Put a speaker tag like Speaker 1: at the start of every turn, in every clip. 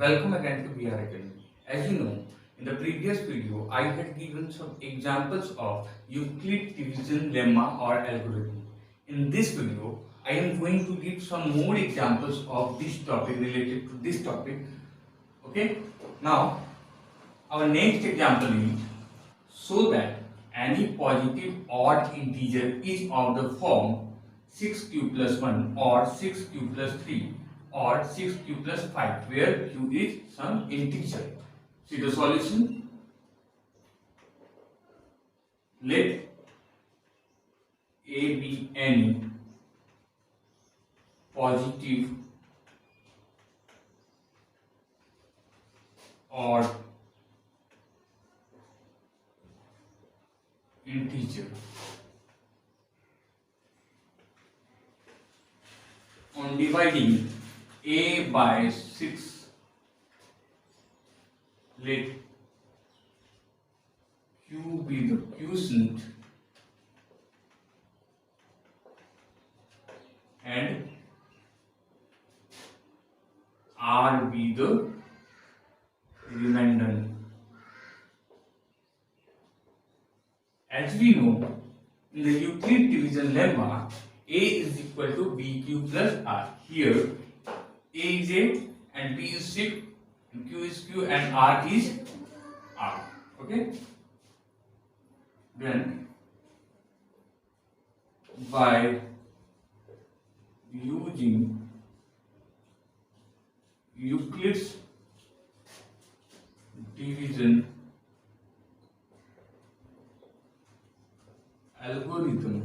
Speaker 1: Welcome again to VR Academy. As you know, in the previous video, I had given some examples of Euclid division lemma or algorithm. In this video, I am going to give some more examples of this topic related to this topic. Okay? Now, our next example is so that any positive odd integer is of the form 6q plus 1 or 6q plus 3 or 6q plus 5 where q is some integer. See the solution. Let a be any positive odd integer. On dividing a by 6, let q be the quotient and r be the remainder. As we know, in the Euclid division lemma, a is equal to bq plus r. Here, a is a and b is 6 and q is q and r is r. Okay? Then, by using Euclid's division algorithm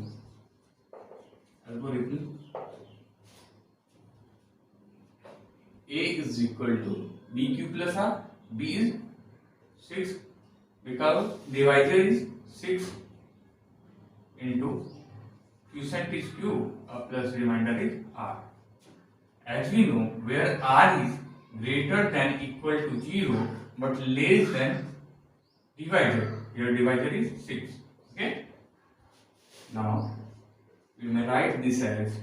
Speaker 1: a is equal to bq plus r, b is 6 because divisor is 6 into quotient is q plus remainder is r. As we know, where r is greater than equal to 0 but less than divisor, here divisor is 6. Okay? Now, we may write this as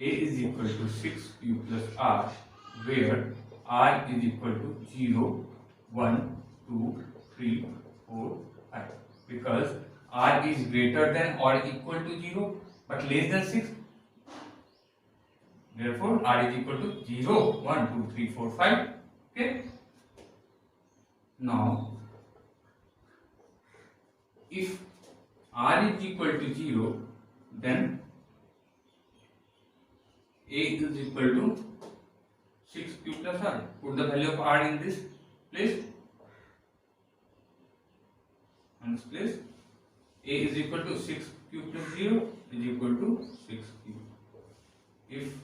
Speaker 1: a is equal to 6q plus r, where r is equal to 0, 1, 2, 3, 4, 5. Because r is greater than or equal to 0 but less than 6. Therefore, r is equal to 0, 1, 2, 3, 4, 5. Okay? Now, if r is equal to 0, then a is equal to 6q plus r. Put the value of r in this place. In this place, a is equal to 6q plus 0 is equal to 6q. If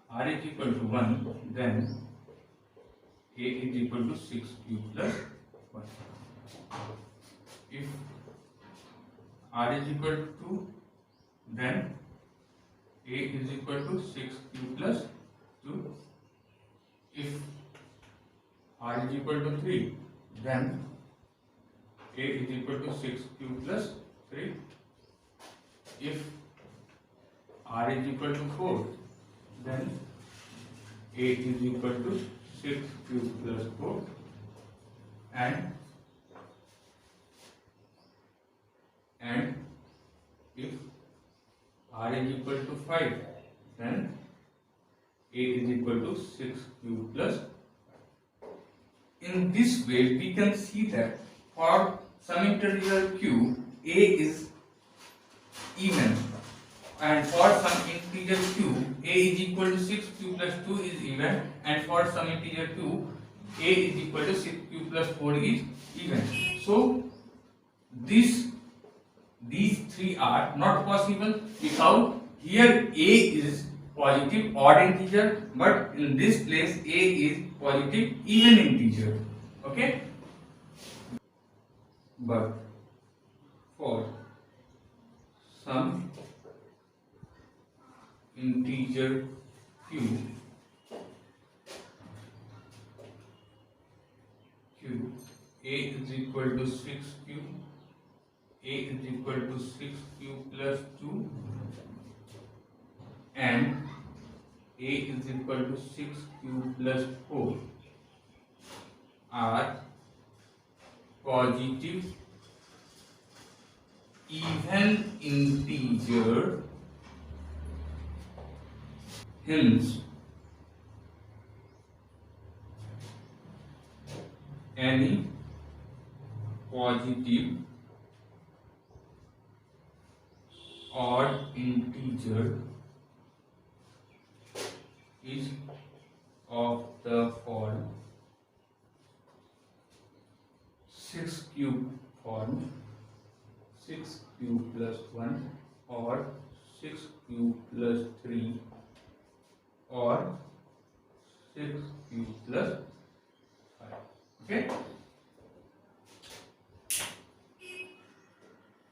Speaker 1: r is equal to 1, then a is equal to 6q plus 1. If r is equal to 2, then a is equal to 6q plus 2. If r is equal to 3, then a is equal to 6q plus 3. If r is equal to 4, then a is equal to 6q plus 4. And if r is equal to 5, then a is equal to 6q plus. In this way, we can see that for some integer q, a is even, and for some integer q, a is equal to 6q plus 2 is even, and for some integer q, a is equal to 6q plus 4 is even. So, these three are not possible because here a is positive odd integer, but in this place a is positive even integer. Okay? But for some integer q, a is equal to 6q, a is equal to 6q plus 2 and a is is equal to 6q plus 4 are positive even integer, hence any positive odd integer is of the form 6 cube form 6q plus 1 or 6q plus 3 or 6q plus 5. Okay,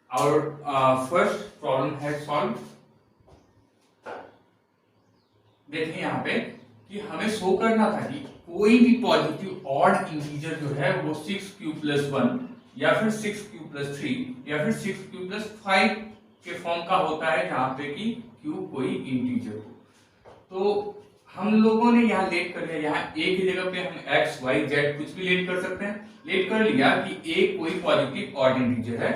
Speaker 1: our first problem है solve. देखें यहाँ पे कि हमें show करना था कि कोई भी पॉजिटिव ऑड इंटीजर जो है वो 6q plus 1 या फिर 6q plus 3 या फिर 6q plus 5 के फॉर्म का होता है, जहां पे कि q कोई इंटीजर हो। तो हम लोगों ने यहाँ लेट कर लिया, यहाँ a की जगह पे हम x y z कुछ भी लेट कर सकते हैं। लेट कर लिया कि a कोई पॉजिटिव ऑड इंटीजर है,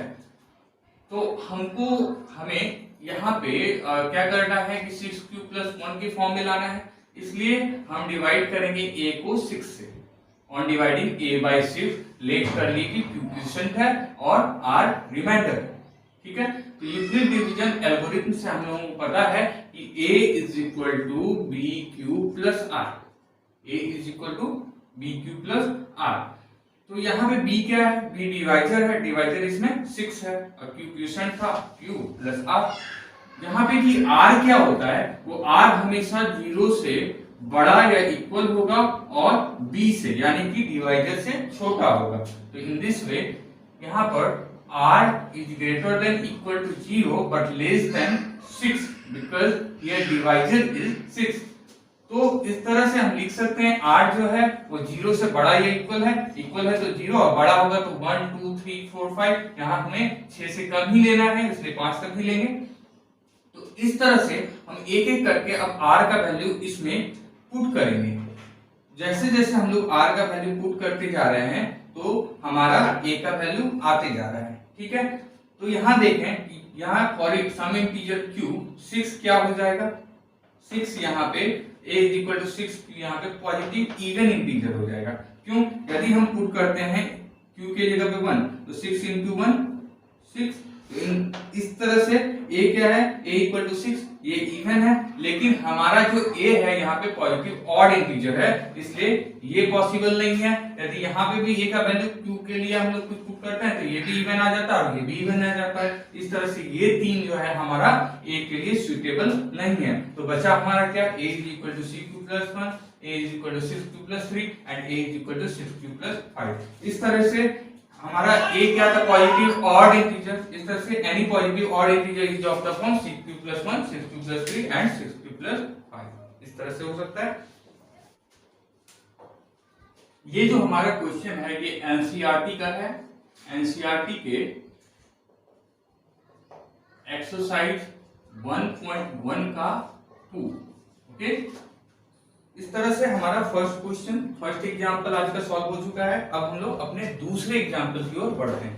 Speaker 1: तो हमें यहाँ पे क्या करना है कि 6q plus 1 के फॉर्म में लाना है। इसलिए हम डिवाइड करेंगे a को 6 से। On dividing a by 6 let कर ली कि q क्वोशिएंट है और r रिमाइंडर है। ठीक है, तो यूक्लिड डिवीजन एल्गोरिथम से हम लोगों को पता है कि a is equal to bq plus r, a is equal to bq plus r। तो यहाँ पे b क्या है, b डिवाइजर है, डिवाइजर इसमें 6 है और q क्वोशिएंट था q plus r। यहाँ पे कि r क्या होता है, वो r हमेशा 0 से बड़ा या इक्वल होगा और b से यानी कि डिवाइजर से छोटा होगा। तो इन दिस वे यहाँ पर r is greater than equal to 0 but less than 6 because here divisor is 6। तो इस तरह से हम लिख सकते हैं r जो है वो 0 से बड़ा या इक्वल है तो 0 और बड़ा होगा तो 1 2 3 4 5, यहाँ हमें 6 से कम ही लेना है इसलिए 5 तक ही लेंगे। तो इस तरह से हम एक एक करके अब r का वैल्यू इसमें पुट करेंगे। जैसे जैसे हम लोग r का वैल्यू पुट करते जा रहे हैं तो हमारा a का वैल्यू आते जा रहा है। ठीक है, तो यहाँ देखें, यहाँ फॉर सम इंटीजर q 6 क्या हो जाएगा, 6 यहाँ पे a is equal to 6 यहाँ पे पॉजिटिव इवन इंटीजर हो जाएगा। क्यों, यदि हम पुट करते हैं q के जगह पे 1 तो 6 into 1 6। इस तरह से a क्या है, a equal to 6, ये इवन है, लेकिन हमारा जो a है यहाँ पे पॉजिटिव ऑड इंटीजर है इसलिए ये पॉसिबल नहीं है। यदि यहाँ पे भी a का वैल्यू q के लिए हम लोग कुछ पुट करते हैं तो ये भी इवन आ जाता है और ये भी इवन आ जाता है। इस तरह से ये तीन जो है हमारा a के लिए सुइटेबल नहीं है। तो बचा हमारा क्या, a is equal to 6q plus 1, a is equal to 6q plus 3 and a is equal to 6q plus 5। इस तरह से हमारा a क्या था, पॉजिटिव ऑड इंटीजर। इस तरह से any positive odd integer is of the form 6q plus 1 6q plus 3 and 6q plus 5। इस तरह से हो सकता है। ये जो हमारा क्वेश्चन है ये एनसीईआरटी का है, एनसीईआरटी के एक्सरसाइज 1.1 का 2। ओके, इस तरह से हमारा फर्स्ट एग्जांपल आज का सॉल्व हो चुका है। अब हम लोग अपने दूसरे एग्जांपल की ओर बढ़ते हैं।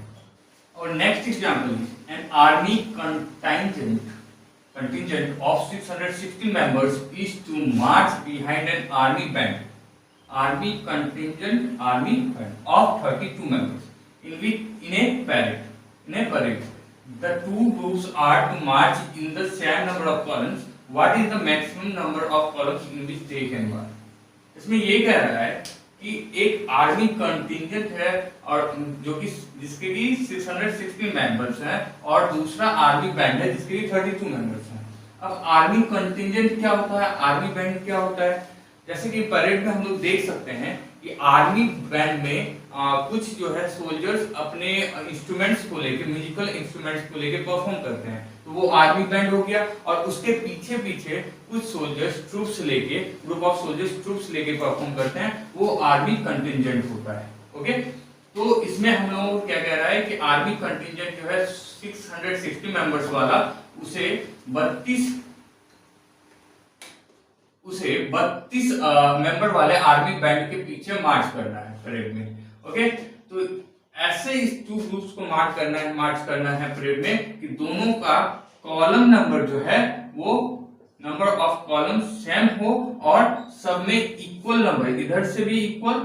Speaker 1: और next example, an army contingent of 616 members is to march behind an army band of 32 members in a parade. The two groups are to march in the same number of columns. What is the maximum number of columns in which they can march? इसमें ये कह रहा है कि एक army contingent है और जो कि जिसके भी 616 मेंबर्स हैं और दूसरा आर्मी बैंड है जिसके भी 32 मेंबर्स हैं। अब आर्मी कंटिंजेंट क्या होता है, आर्मी बैंड क्या होता है, जैसे कि परेड में हम लोग देख सकते हैं कि आर्मी बैंड में कुछ जो है सोल्जर्स अपने इंस्ट्रूमेंट्स को लेके, म्यूजिकल इंस्ट्रूमेंट्स को लेके परफॉर्म करते हैं, तो वो आर्मी बैंड हो गया। और उसके पीछे पीछे कुछ सोल्जर्स ट्रूप्स लेके, ग्रुप ऑफ सोल्जर्स ट्रूप्स लेके परफॉर्म करते हैं, वो आर्मी कंटिंजेंट होता है। ओके, तो इसमें हम लोगों को क्या कह रहा है कि आर्मी कंटिंजेंट जो है 660 मेंबर्स वाला, उसे 32 उसे 32 मेंबर वाले आर्मी बैंड के पीछे मार्च करना है परेड में। ओके, तो ऐसे इस 2 ग्रुप्स को मार्च करना है परेड में कि दोनों का कॉलम नंबर जो है वो नंबर ऑफ कॉलम सेम हो और सब में इक्वल नंबर, इधर से भी इक्वल,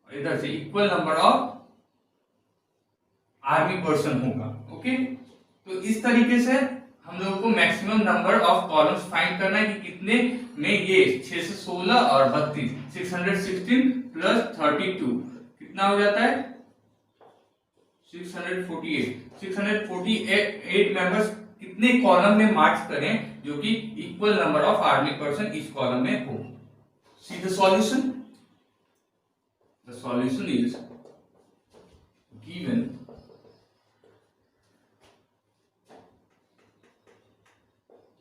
Speaker 1: इधर से equal number of army person होगा। ओके, तो इस तरीके से हम लोगों को maximum number of columns find करना है कि कितने में ये 6 से 16 और 32 616 प्लस 32 कितना हो जाता है 648 मेंबर्स कितने कॉलम में मार्च करें जो कि equal number of army person इस कॉलम में हो। See the solution, the solution is given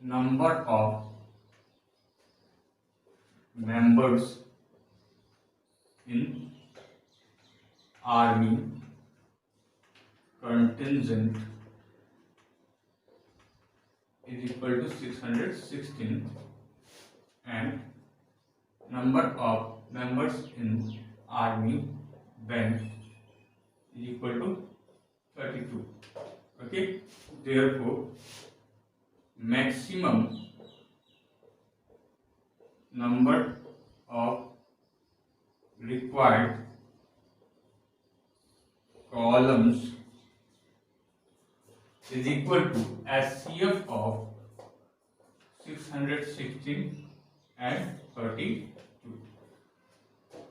Speaker 1: number of members in army contingent is equal to 616 and number of members in army band is equal to 32. Okay, therefore maximum number of required columns is equal to SCF of 616 and 32.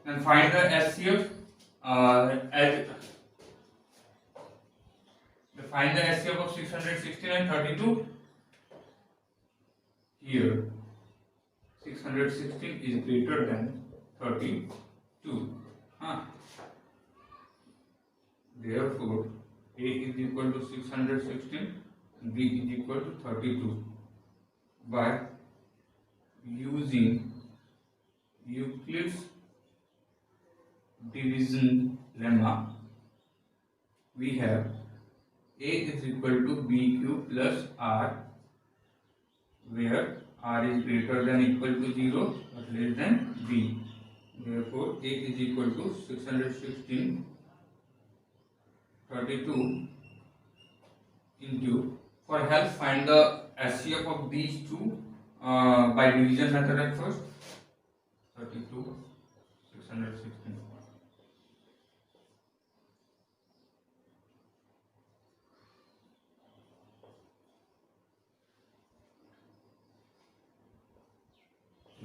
Speaker 1: And find the SCF find the SCF of 616 and 32. Here 616 is greater than 32. Therefore A is equal to 616, B is equal to 32. By using Euclid's division lemma, we have A is equal to BQ plus R, where R is greater than equal to 0 but less than B. Therefore A is equal to 616 32 into, for help find the SCF of these two by division method at first. 32 616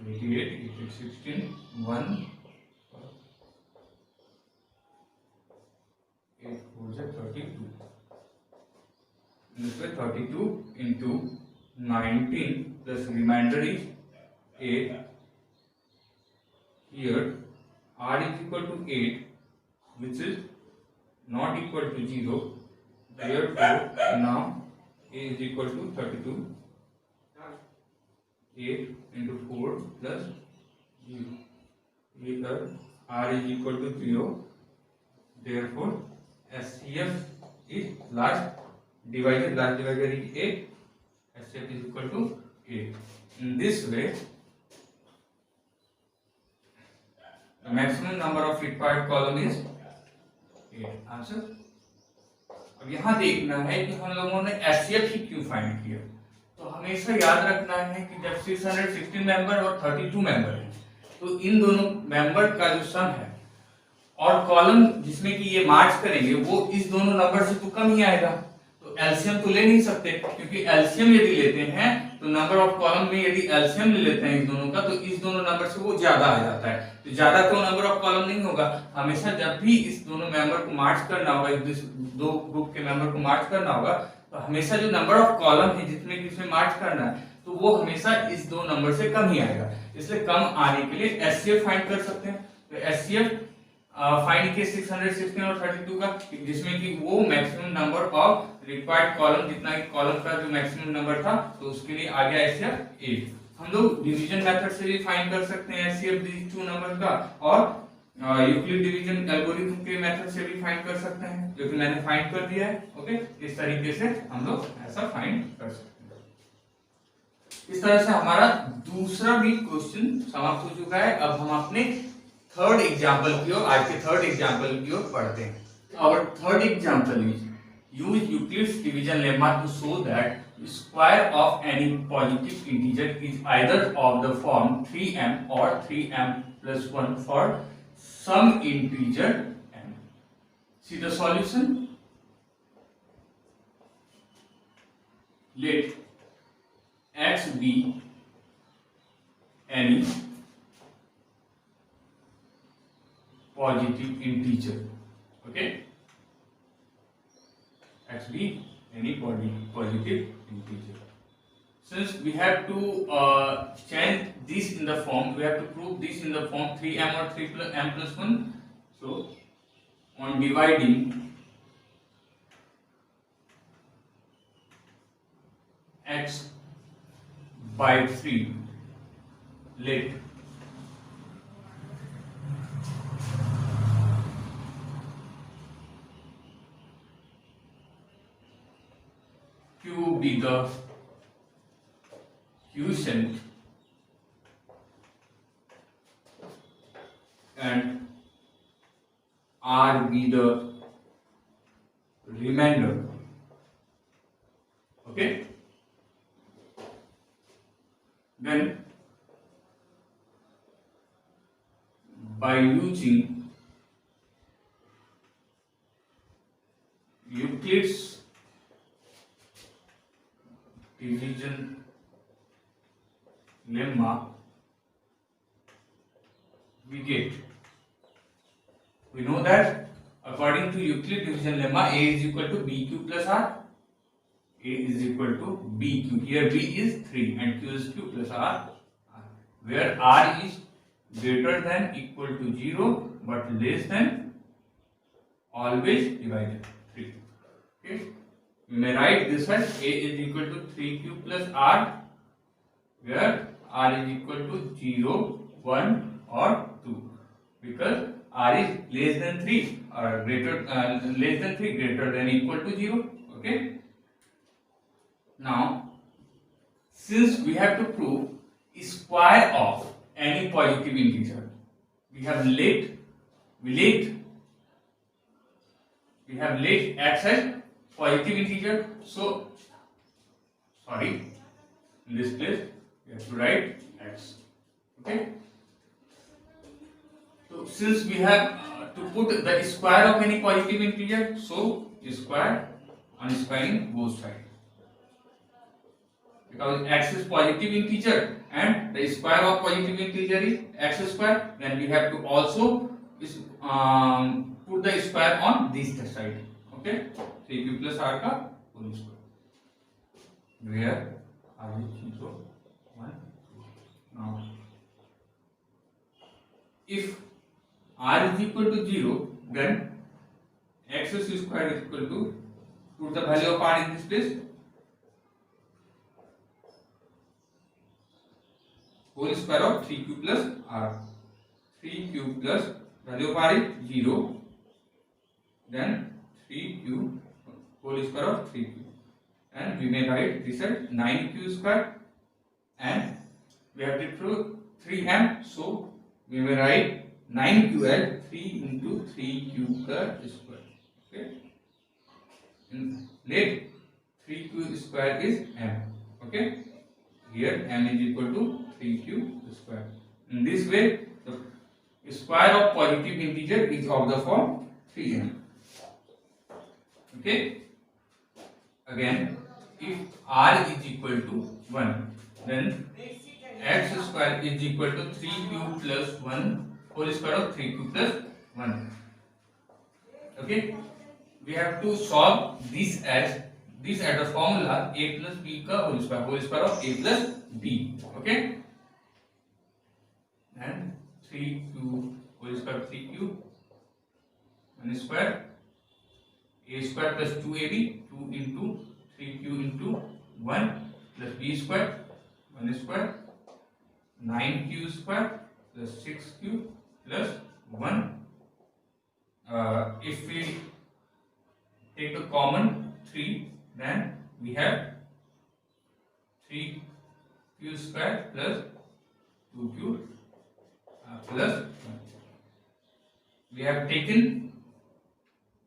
Speaker 1: 88 16 1 8 4 32. This way 32 into 19 plus remainder is 8. Here R is equal to 8, which is not equal to 0. Therefore now A is equal to 32. 8 into 4 plus 0. Here R is equal to 0. Therefore SCF is last divisor is 8. SCF is equal to 8. In this way the maximum number of required column is 8. Answer. अब यहाँ देखना है कि हम लोगों ने SCF ही क्यों find किया। तो हमेशा याद रखना है कि जब 616 मेंबर और 32 मेंबर है तो इन दोनों मेंबर का जो सम है और कॉलम जिसमें कि ये मार्च करेंगे वो इस दोनों नंबर से तो कम ही आएगा। तो एलसीएम तो ले नहीं सकते, क्योंकि एलसीएम यदि लेते हैं तो नंबर ऑफ कॉलम में यदि एलसीएम ले लेते हैं इस दोनों का तो इस दोनों नंबर से वो ज्यादा आ जाता है। तो ज्यादा तो नंबर ऑफ कॉलम नहीं होगा। हमेशा जब भी इस दोनों मेंबर को मार्च करना होगा, दो ग्रुप के मेंबर को मार्च करना होगा, तो हमेशा जो नंबर ऑफ कॉलम है जितने की इसमें मार्च करना है तो वो हमेशा इस दो नंबर से कम ही आएगा। इसलिए कम आने के लिए एचसीएफ फाइंड कर सकते हैं। तो एचसीएफ फाइंड किए 616 और 32 का, जिसमें कि वो maximum number of required column, जितना कि कॉलम का जो मैक्सिमम नंबर था तो उसके लिए आ गया एचसीएफ 8। हम लोग डिवीजन मेथड से भी फाइंड कर सकते हैं एचसीएफ दीज टू नंबर का, और यूक्लिड डिवीजन एल्गोरिथम के मेथड से भी फाइंड कर सकते हैं, जो कि मैंने फाइंड कर दिया है। ओके, इस तरीके से हम लोग ऐसा फाइंड कर सकते हैं। इस तरह से हमारा दूसरा भी क्वेश्चन समाप्त हो चुका है। अब हम अपने थर्ड एग्जाम्पल की ओर, आज के थर्ड एग्जाम्पल की ओर पढ़ते हैं। Our third example is use Euclid's division lemma to show that square of any positive integer is either of the form 3m or 3m plus 1 for some integer m. See the solution. Let x be any positive integer. Okay, x be any positive integer. Since we have to change this in the form, we have to prove this in the form 3m or 3m plus 1. So on dividing x by 3, let q be the quotient and r be the remainder. Okay, then by using Euclid's division lemma, we know that according to Euclid division lemma, a is equal to bq plus r. A is equal to bq. Here b is 3 and q is q plus r, where r is greater than equal to 0 but less than always divided 3. Okay, we may write this as a is equal to 3q plus r, where r is equal to 0, 1 or 2, because r is less than 3 or less than 3 greater than equal to 0. Okay, now since we have to prove square of any positive integer, we have let x as positive integer. So sorry, in this place we have to write x. Okay, so since we have to put the square of any positive integer, so square on squaring both sides, because x is positive integer and the square of positive integer is x square, then we have to also put the square on this side. Okay, 3q plus r का whole square, where r is 0, 1, 2. Now if r is equal to 0, then x square is equal to, put the value of r in this place, whole square of 3q plus r. 3q plus value of r is 0, then 3q whole square of 3q, and we may write this as 9q square, and we have to prove 3m, so we may write 9q as 3 into 3q square. Okay, and let 3q square is m. Okay, here m is equal to 3q square. In this way, the square of positive integer is of the form 3m. Okay, again, if r is equal to 1, then x square is equal to 3q plus 1 whole square of 3q plus 1. Okay, we have to solve this as the formula a plus b का whole square of a plus b. Okay, and 3q whole square of 3q 1 square, a square plus 2ab, 2 into 3q into 1 plus b square 1 square, 9q square plus 6q plus 1. If we take the common 3, then we have 3q Q square plus 2q plus 1. We have taken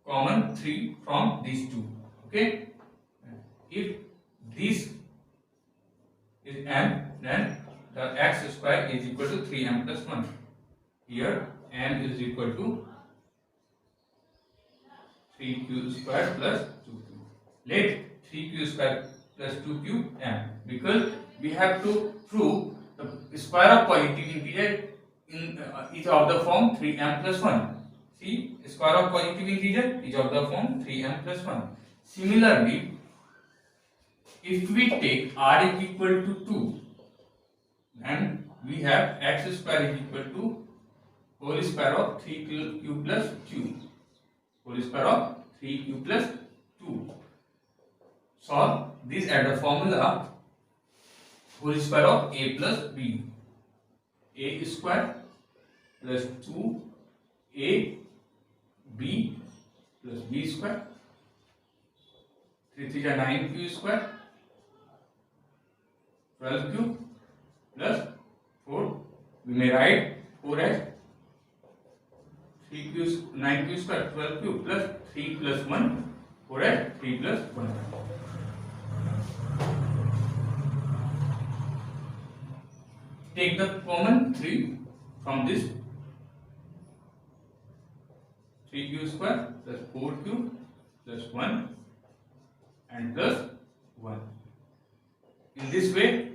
Speaker 1: common 3 from these two. Okay. If this is m, then the x square is equal to 3m plus 1. Here m is equal to 3q square plus 2q. Let 3q square plus 2q m, because we have to prove the square of positive integer is of the form 3m plus 1. See, square of positive integer is of the form 3m plus 1. Similarly, if we take r is equal to 2, then we have x square is equal to whole square of 3q plus q, whole square of 3q plus 2. Solve this at the formula whole square of a plus b. A square plus 2a b plus b square, 3 3 9q square, 12q plus 4. We may write 4 as 3q 9q square 12q plus 3 plus 1, 4 as 3 plus 1. Take the common 3 from this, 3q square plus 4q plus 1 and plus 1. In this way,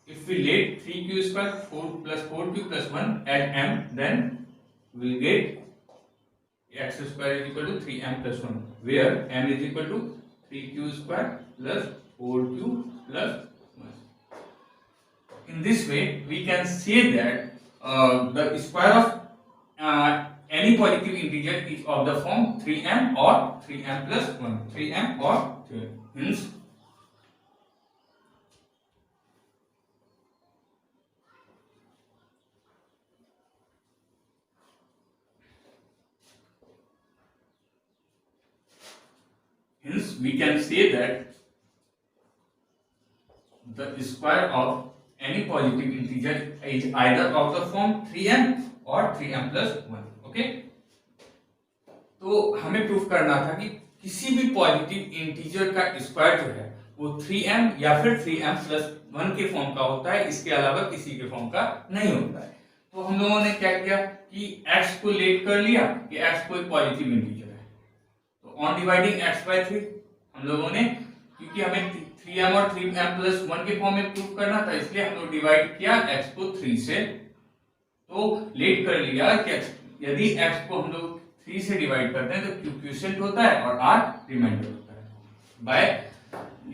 Speaker 1: if we let 3q square 4 plus 4q plus 1 at m, then we will get x square is equal to 3m plus 1, where m is equal to 3q square plus 4q plus 1. In this way, we can say that the square of any positive integer is of the form 3m or 3m plus 1, 3m or 3m. Hence, we can say that the square of any positive integer is either of the form 3m or 3m plus 1. Okay, तो हमें proof करना था कि किसी भी positive integer का square जो है वो 3m या फिर 3m plus 1 के फॉर्म का होता है, इसके अलावा किसी के फॉर्म का नहीं होता है. तो हम लोगों ने क्या किया कि x को लेट कर लिया कि x कोई पॉजिटिव इंटीजर है, तो ऑन डिवाइडिंग x by 3 हम लोगों ने, क्योंकि हमें 3m और 3m plus 1 के फॉर्म में प्रूफ करना था, इसलिए हम लोग डिवाइड किया x को 3 से. तो लेट कर लिया कि यदि x को हम लोग 3 से डिवाइड करते हैं तो q क्वोशिएंट होता है और r रिमाइंडर होता है. बाय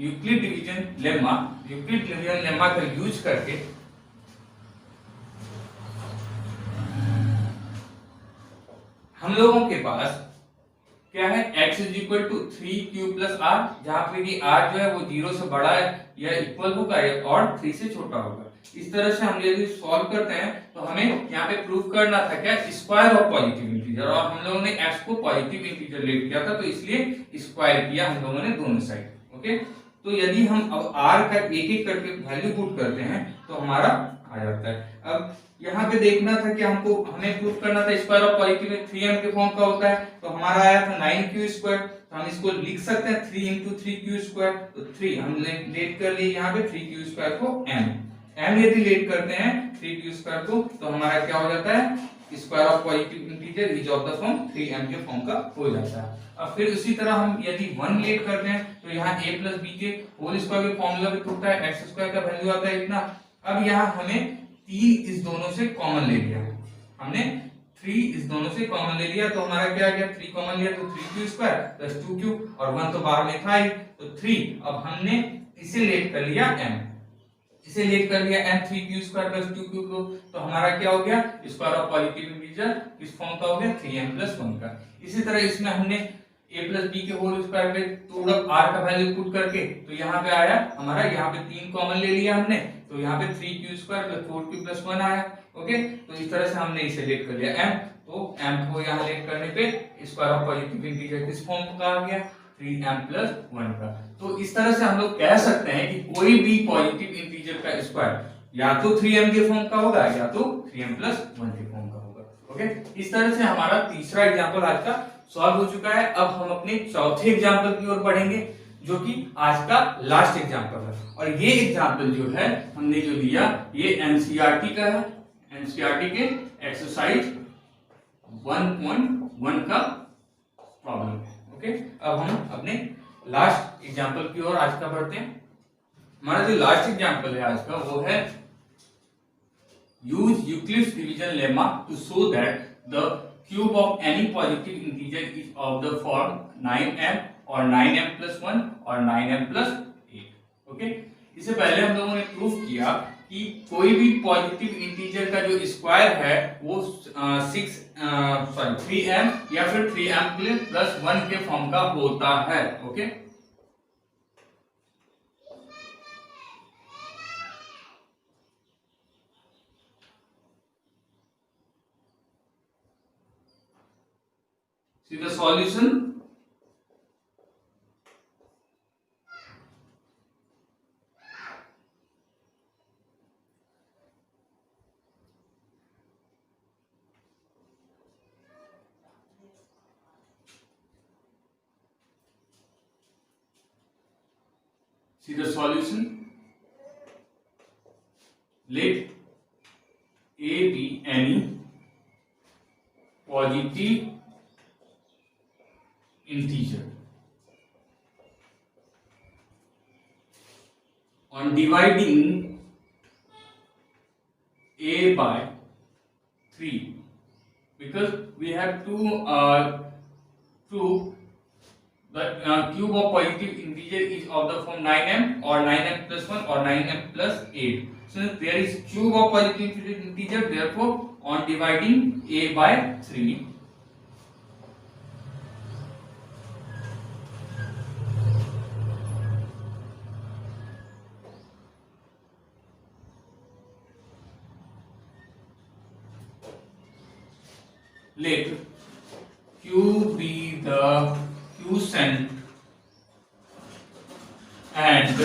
Speaker 1: यूक्लिड डिवीजन लेम्मा का यूज करके हम लोगों के पास क्या है, x is equal to 3q plus r, जहां पे कि r जो है वो 0 से बड़ा है या इक्वल होगा और 3 से छोटा होगा. इस तरह से हम यदि सॉल्व करते हैं तो हमें यहाँ पे प्रूफ करना था क्या, स्क्वायर ऑफ पॉजिटिव इंटीजर, और हम लोगों ने x को पॉजिटिव इंटीजर लेट किया था तो इसलिए स्क्वायर किया हम लोगों ने दोनों साइड. ओके, तो यदि हम अब r का एक एक करके वैल्यू पुट करते हैं तो हमारा आ जाता है. अब यहाँ पे देखना था कि हमें प्रूफ करना था स्क्वायर ऑफ पॉजिटिव 3m के फॉर्म का होता है, तो हमारा आया था 9q स्क्वायर, तो हम इसको लिख सकते हैं 3 into 3q स्क्वायर. तो 3 हमने लेट कर लिए यहाँ पे 3q स्क्वायर को m यदि लेट करते हैं 3q स्क्वायर को तो हमारा क्या हो जाता है, square of positive integer is of the form 3m के फॉर्म का हो जाता है. अब फिर उसी तरह हम यदि 1 लेट करते हैं तो यहाँ a प्लस b के होल स्क्वायर के फॉर्मूला भी होता है, x स्क्वायर का वैल्यू आता है इतना. अब यहाँ हमें 3 इस दोनों से कॉमन ले लिया, हमने 3 इस दोनों से कॉमन ले लिया, तो हमारा क्या आ गया, 3 कॉमन लिया तो 3q स्क्वायर प्लस 2q और 1 तो बाहर में था ही, तो 3. अब हमने इसे लेट कर लिया m, इसे लेट कर लिया m 3q square plus 2q को, तो हमारा क्या हो गया, स्क्वायर ऑफ पॉजिटिव इंटीजर किस फॉर्म का हो गया, 3m प्लस 1 का. इसी तरह इसमें हमने a प्लस b के होल स्क्वायर पे थोड़ा r का वैल्यू पुट करके, तो यहाँ पे आया हमारा, यहाँ पे 3 कॉमन ले लिया हमने, तो यहाँ पे 3q square plus 4q plus 1 आया. ओके, तो इस तरह से हमने इसे लेट कर लिया m, तो m को यहाँ लेट करने पे स्क्वायर ऑफ पॉजिटिव इंटीजर किस फॉर्म का आ गया, 3m प्लस 1 का। तो इस तरह से हम लोग कह सकते हैं कि कोई भी पॉजिटिव इंटीजर का स्क्वायर या तो 3m के फॉर्म का होगा या तो 3m प्लस 1 के फॉर्म का होगा। ओके, इस तरह से हमारा तीसरा एग्जाम्पल आज का सॉल्व हो चुका है। अब हम अपने चौथे एग्जाम्पल की ओर बढ़ेंगे, जो कि आज का लास्ट एग्जाम्पल है। और ये एग्जाम्पल जो है हमने जो लिया ये एनसीईआरटी का है, एनसीईआरटी के एक्सरसाइज 1.1 का प्रॉब्लम है। ओके, अब हम अपने लास्ट एग्जाम्पल की ओर आज का बढ़ते हैं। हमारा जो लास्ट एग्जाम्पल है आज का वो है use Euclid's division lemma to show that the cube of any positive integer is of the form 9m और 9m प्लस 1 और 9m प्लस 8। ओके, इससे पहले हम लोगों ने प्रूफ किया कि कोई भी पॉजिटिव इंटीजर का जो स्क्वायर है वो 3m या फिर 3m प्लस 1 के फॉर्म का होता है। Okay, see the solution. See the solution. Let A be any positive integer. On dividing A by 3, because we have to prove the cube of positive integer is of the form 9m or 9m plus 1 or 9m plus 8. Since there is cube of positive integer, therefore on dividing A by 3, let Q be the quotient and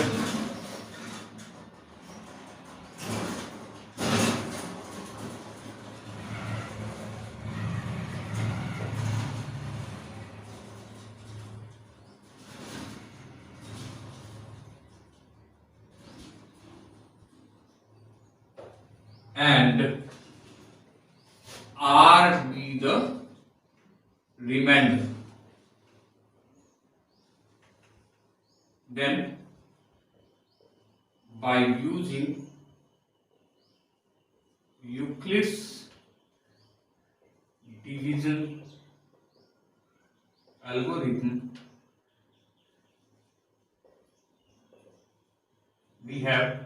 Speaker 1: R be the remainder. Then by using Euclid's division algorithm, we have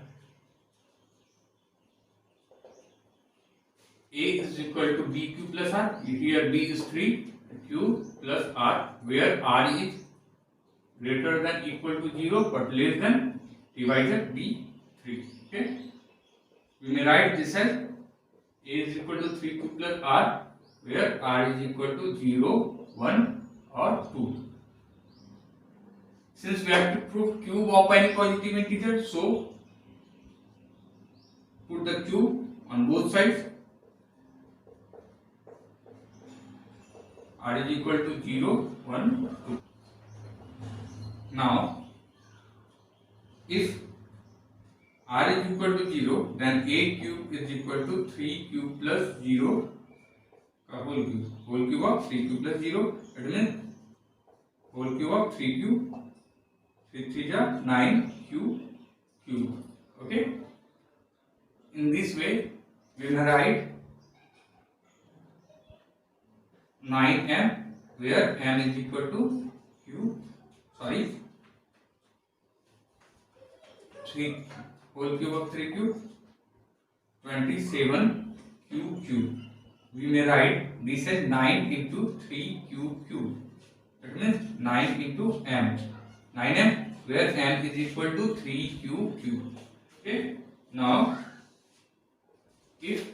Speaker 1: A is equal to BQ plus R. Here B is 3, Q plus R, where R is greater than equal to 0 but less than divisor B3. Okay, we may write this as A is equal to 3Q plus R, where R is equal to 0, 1 or 2. Since we have to prove cube of any positive integer, so put the cube on both sides. R is equal to 0, 1, 2. Now, if R is equal to 0, then A cube is equal to 3Q plus 0 whole cube. Whole cube of 3Q plus 0. That means whole cube of 3Q. 3 3 is 9Q cube. Okay. In this way, we will write 9m, where m is equal to q. 3 whole cube of 3 cube, 27 q cube. We may write this as 9 into 3 q cube. That means 9 into m. 9m, where m is equal to 3q cube. Okay. Now, if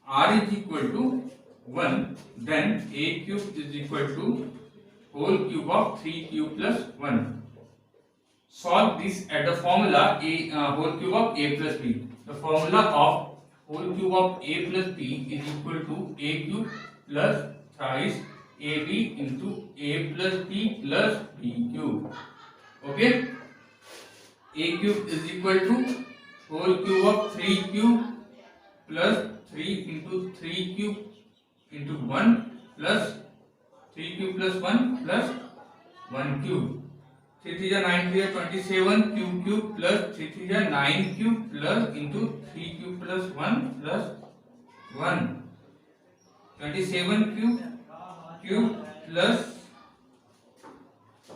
Speaker 1: r is equal to 1, then a cube is equal to whole cube of 3q plus 1. Solve this at the formula a whole cube of a plus b. The formula of whole cube of a plus b is equal to a cube plus thrice ab into a plus b plus b cube. Okay, a cube is equal to whole cube of 3q plus 3 into 3 cube into 1 plus 3 cube plus 1 plus 1 cube. 3 3 9 3 27 cube plus 3 3 9 cube plus into 3 cube plus 1 plus 1. 27 cube plus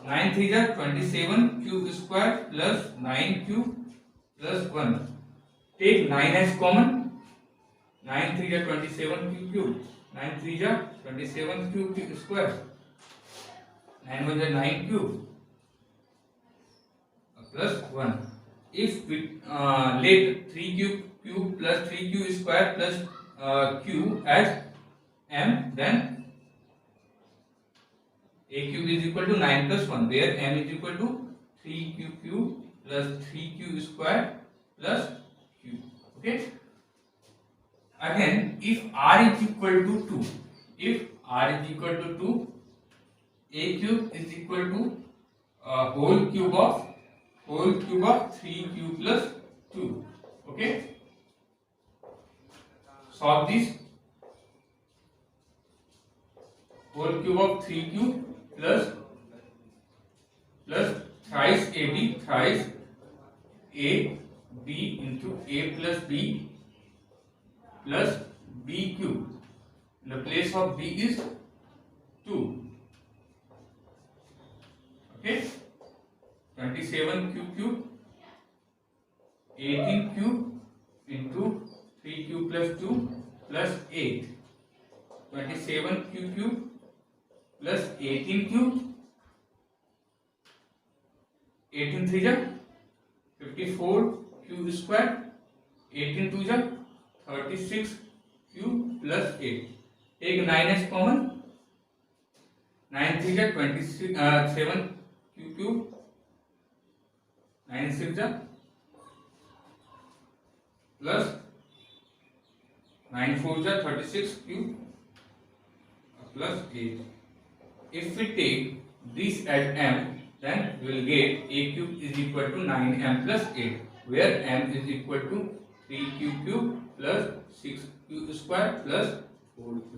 Speaker 1: 9 3 27 cube square plus 9 cube plus 1. Take 9 as common. 9 3 27 cube. 9 3 27 cube square. 9 1 9 cube plus 1. If we let 3 cube plus 3 cube square plus q as m, then a cube is equal to 9 plus 1, where m is equal to 3q cube plus 3q square plus q. Okay. Again, if r is equal to 2, a cube is equal to whole cube of 3q plus 2. Okay. Solve this. Whole cube of 3q plus thrice ab thrice a b into a plus b plus b cube. In the place of b is 2. Okay. 27 cube 18 cube into 3 cube plus 2 plus 8. 27 cube plus 18 cube. 18 3 54 cube square. 18 2 36 cube plus 8. Take 9 as common. 9 3 27 cube. 9 6 plus 9 4 36 cube plus 8. If we take this as m, then we will get a cube is equal to 9m plus 8, where m is equal to 3q cube plus 6q square plus 4q.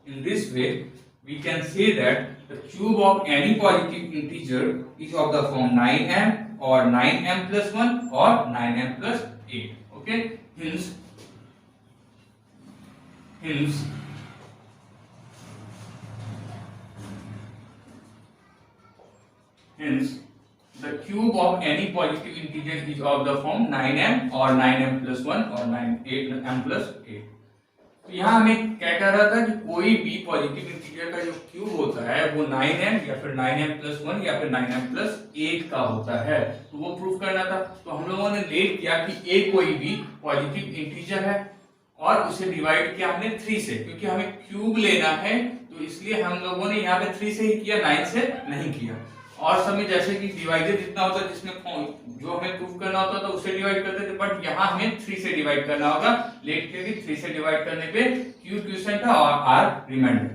Speaker 1: In this way, we can say that the cube of any positive integer is of the form 9m or 9m plus 1 or 9m plus 8. Okay. Hence, the cube of any positive integer is of the form 9m or 9m plus 1 or 8m plus 8. तो यहाँ हमें क्या कह रहा था कि कोई भी पॉजिटिव इंटीजर का जो क्यूब होता है वो 9m या फिर 9m plus 1 या फिर 9m plus 8 का होता है, तो वो प्रूफ करना था। तो हम लोगों ने लेट किया कि a कोई भी पॉजिटिव इंटीजर है और उसे डिवाइड किया हमने 3 से, क्योंकि हमें क्यूब लेना है तो इसलिए हम लोगों ने यहाँ पे 3 से ही किया, 9 से नहीं किया। और सब में जैसे कि डिवाइडेड जितना होता है जिसमें जो हमें प्रूफ करना होता था उससे डिवाइड करते थे, बट यहाँ हमें 3 से डिवाइड करना होगा। लेट के 3 से डिवाइड करने पे q क्वोशिएंट था और r रिमाइंडर।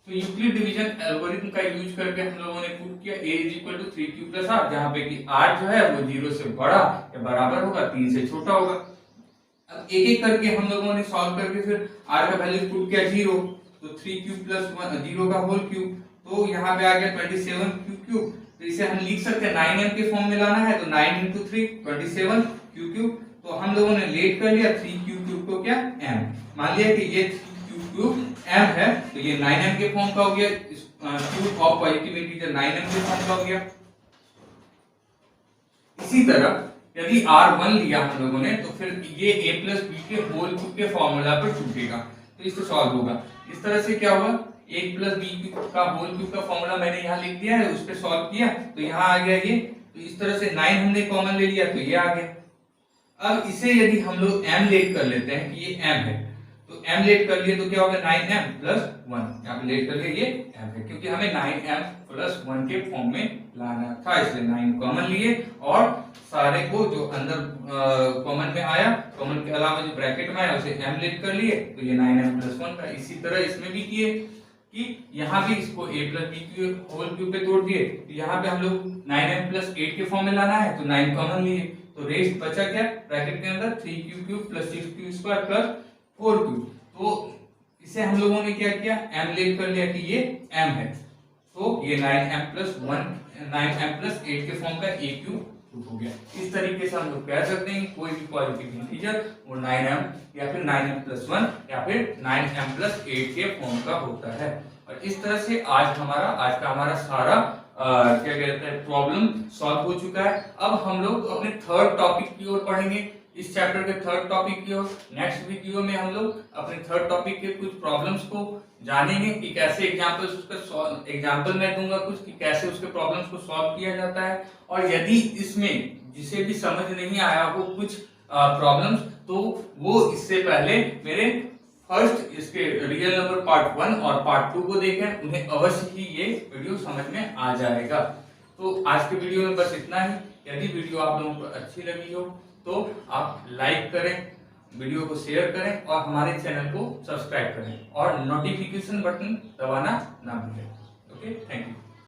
Speaker 1: तो यूक्लिड डिवीजन एल्गोरिथम का यूज करके हम लोगों ने प्रूव किया a is equal to 3q plus r, जहाँ पे कि r जो है वो 0 से बड़ा या बराबर होगा, 3 से छोटा होगा। अब एक एक करके हम लोगों ने सॉल्व करके फिर r का वैल्यू पुट किया 0, तो 3q प्लस 0 का होल क्यूब, तो यहाँ पे आ गया 27q क्यूब। तो इसे हम लिख सकते हैं 9m के फॉर्म में लाना है तो 9 into 3 27q क्यूब। तो हम लोगों ने लेट कर लिया 3q क्यूब को क्या m, मान लिया कि ये 3q क्यूब m है, तो ये 9m के फॉर्म का हो गया, cube of positive integer 9m के फॉर्म का हो गया। इसी तरह यदि r1 लिया हम लोगों ने तो फिर ये a plus b के होल क्यूब के फॉर्मूला पर छूटेगा, तो इससे सॉल्व होगा। इस तरह से क्या होगा, a plus b का होल क्यूब का फॉर्मूला मैंने यहाँ लिख दिया है, उस पे सॉल्व किया तो यहाँ आ गया ये। तो इस तरह से 9 हमने कॉमन ले लिया तो ये आ गया। अब इसे यदि हम लोग m लेट कर लेते हैं कि ये m है, तो m लेट कर लिए तो क्या होगा 9m प्लस 1, यहाँ पे लेट कर लिए ये m है, क्योंकि हमें 9m प्लस 1 के फॉर्म में लाना था, इसलिए 9 कॉमन लिए और सारे को जो अंदर कॉमन में आया, कॉमन के अलावा जो ब्रैकेट में आया उसे m लेट कर लिए, तो ये 9m प्लस 1 का। इसी तरह इसमें भी किए कि यहाँ भी इसको a plus B cube whole cube पे तोड़ दिए, तो यहाँ पे हम लोग 9m प्लस 8 के फॉर्म में लाना है, तो 9 कॉमन लिए, तो रेस्ट बचा क्या ब्रैकेट के अंदर 3q cube plus 6q square plus 4q। तो इसे हम लोगों ने क्या किया, m लेट कर लिया कि ये m है, तो ये 9m प्लस 8 के फॉर्म का a क्यूब हो गया। इस तरीके से हम लोग कह सकते हैं कि कोई भी पॉजिटिव इंटीजर वो 9m या फिर 9m प्लस 1 या फिर 9m प्लस 8 के फॉर्म का होता है। और इस तरह से आज का हमारा सारा क्या कहते हैं प्रॉब्लम सॉल्व हो चुका है। अब हम लोग अपने थर्ड टॉपिक की ओर पढ़ेंगे, इस चैप्टर के थर्ड टॉपिक की ओर। नेक्स्ट वीडियो में हम लोग अपने थर्ड टॉपिक के कुछ प्रॉब्लम्स को जानेंगे कि कैसे एग्जाम्पल मैं दूंगा कुछ कि कैसे उसके प्रॉब्लम्स को सॉल्व किया जाता है। और यदि इसमें जिसे भी समझ नहीं आया वो कुछ प्रॉब्लम्स, तो वो इससे पहले मेरे फर्स्ट इसके रियल नंबर पार्ट 1 और पार्ट 2 को देखें, उन्हें अवश्य ही ये वीडियो समझ में आ जाएगा। तो आज के वीडियो में बस इतना ही। यदि वीडियो आप लोगों को अच्छी लगी हो तो आप लाइक करें, वीडियो को शेयर करें और हमारे चैनल को सब्सक्राइब करें और नोटिफिकेशन बटन दबाना ना भूलें। Okay, thank you.